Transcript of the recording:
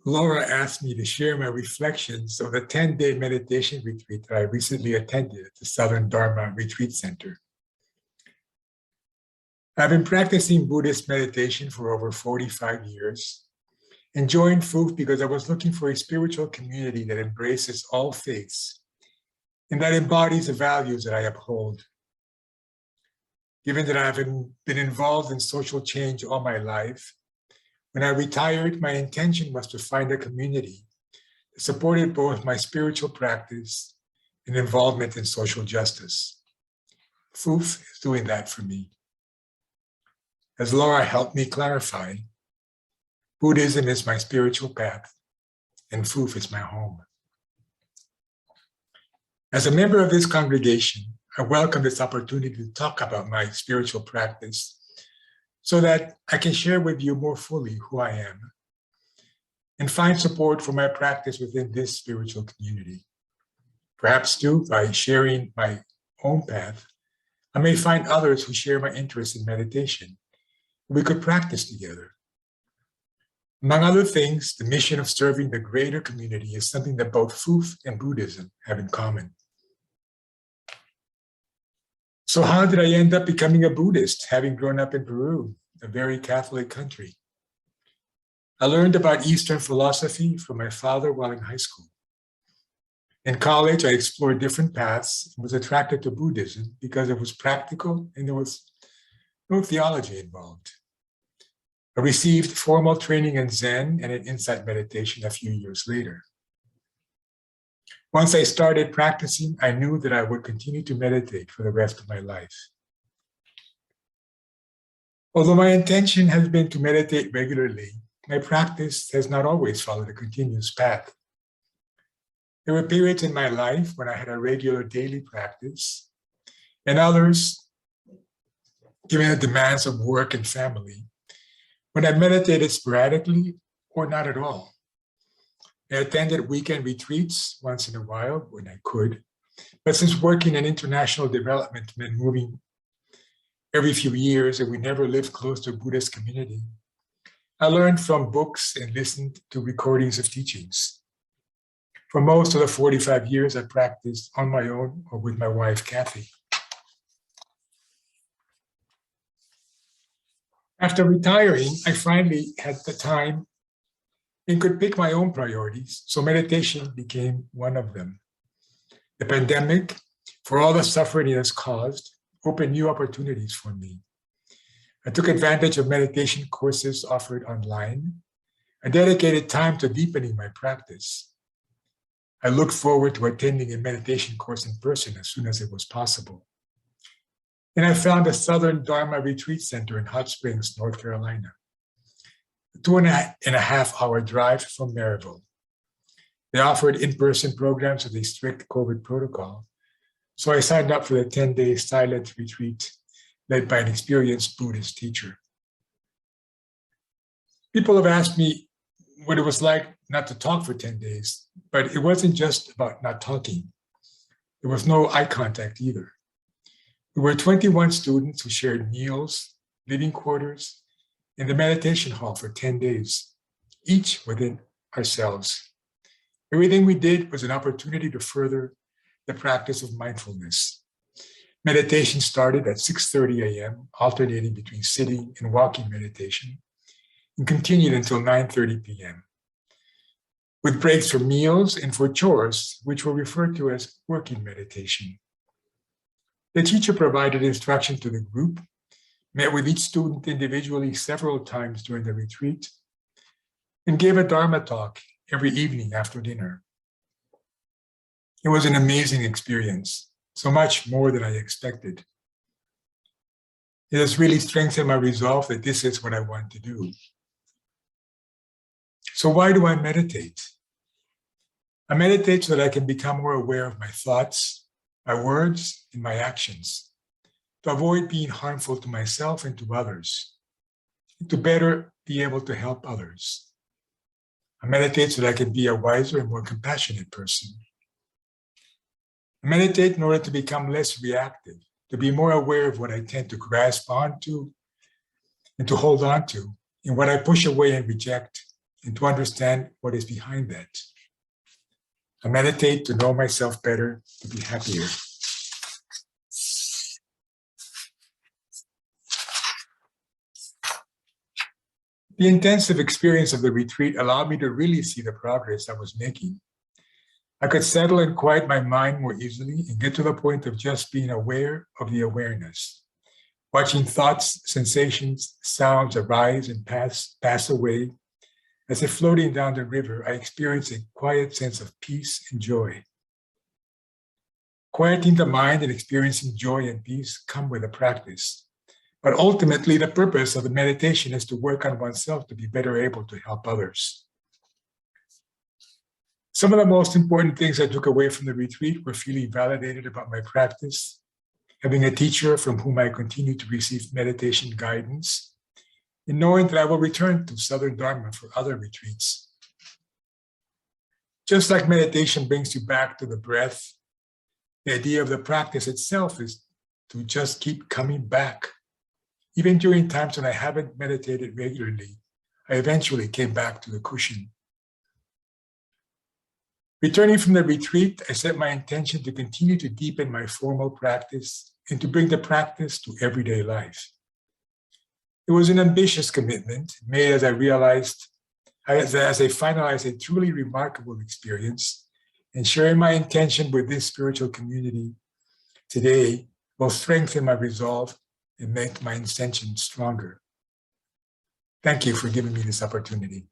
Laura asked me to share my reflections of the 10-day meditation retreat that I recently attended at the Southern Dharma Retreat Center. I've been practicing Buddhist meditation for over 45 years and joined FUF because I was looking for a spiritual community that embraces all faiths and that embodies the values that I uphold. Given that I've been involved in social change all my life, when I retired, my intention was to find a community that supported both my spiritual practice and involvement in social justice. FUF is doing that for me. As Laura helped me clarify, Buddhism is my spiritual path, and FUF is my home. As a member of this congregation, I welcome this opportunity to talk about my spiritual practice so that I can share with you more fully who I am and find support for my practice within this spiritual community. Perhaps too, by sharing my own path, I may find others who share my interest in meditation. We could practice together. Among other things, the mission of serving the greater community is something that both FUF and Buddhism have in common. So how did I end up becoming a Buddhist, having grown up in Peru, a very Catholic country? I learned about Eastern philosophy from my father while in high school. In college, I explored different paths and was attracted to Buddhism because it was practical and there was no theology involved. I received formal training in Zen and in insight meditation a few years later. Once I started practicing, I knew that I would continue to meditate for the rest of my life. Although my intention has been to meditate regularly, my practice has not always followed a continuous path. There were periods in my life when I had a regular daily practice, and others, given the demands of work and family, when I meditated sporadically or not at all. I attended weekend retreats once in a while when I could, but since working in international development meant moving every few years and we never lived close to a Buddhist community, I learned from books and listened to recordings of teachings. For most of the 45 years, I practiced on my own or with my wife, Kathy. After retiring, I finally had the time and could pick my own priorities, so meditation became one of them. The pandemic, for all the suffering it has caused, opened new opportunities for me. I took advantage of meditation courses offered online. I dedicated time to deepening my practice. I looked forward to attending a meditation course in person as soon as it was possible. And I found the Southern Dharma Retreat Center in Hot Springs, North Carolina, a 2.5-hour drive from Maryville. They offered in-person programs with a strict COVID protocol, so I signed up for the 10-day silent retreat led by an experienced Buddhist teacher. People have asked me what it was like not to talk for 10 days, but it wasn't just about not talking. There was no eye contact either. We were 21 students who shared meals, living quarters, in the meditation hall for 10 days, each within ourselves. Everything we did was an opportunity to further the practice of mindfulness. Meditation started at 6:30 a.m., alternating between sitting and walking meditation, and continued until 9:30 p.m., with breaks for meals and for chores, which were referred to as working meditation. The teacher provided instruction to the group, met with each student individually several times during the retreat, and gave a Dharma talk every evening after dinner. It was an amazing experience, so much more than I expected. It has really strengthened my resolve that this is what I want to do. So why do I meditate? I meditate so that I can become more aware of my thoughts, my words, and my actions, to avoid being harmful to myself and to others, and to better be able to help others. I meditate so that I can be a wiser and more compassionate person. I meditate in order to become less reactive, to be more aware of what I tend to grasp onto and to hold on to, and what I push away and reject, and to understand what is behind that. I meditate to know myself better, to be happier. The intensive experience of the retreat allowed me to really see the progress I was making. I could settle and quiet my mind more easily and get to the point of just being aware of the awareness, watching thoughts, sensations, sounds arise and pass away. As if floating down the river, I experienced a quiet sense of peace and joy. Quieting the mind and experiencing joy and peace come with a practice. But ultimately, the purpose of the meditation is to work on oneself to be better able to help others. Some of the most important things I took away from the retreat were feeling validated about my practice, having a teacher from whom I continue to receive meditation guidance, and knowing that I will return to Southern Dharma for other retreats. Just like meditation brings you back to the breath, the idea of the practice itself is to just keep coming back. Even during times when I haven't meditated regularly, I eventually came back to the cushion. Returning from the retreat, I set my intention to continue to deepen my formal practice and to bring the practice to everyday life. It was an ambitious commitment made as I realized, as I finalized a truly remarkable experience, and sharing my intention with this spiritual community today will strengthen my resolve and make my intention stronger. Thank you for giving me this opportunity.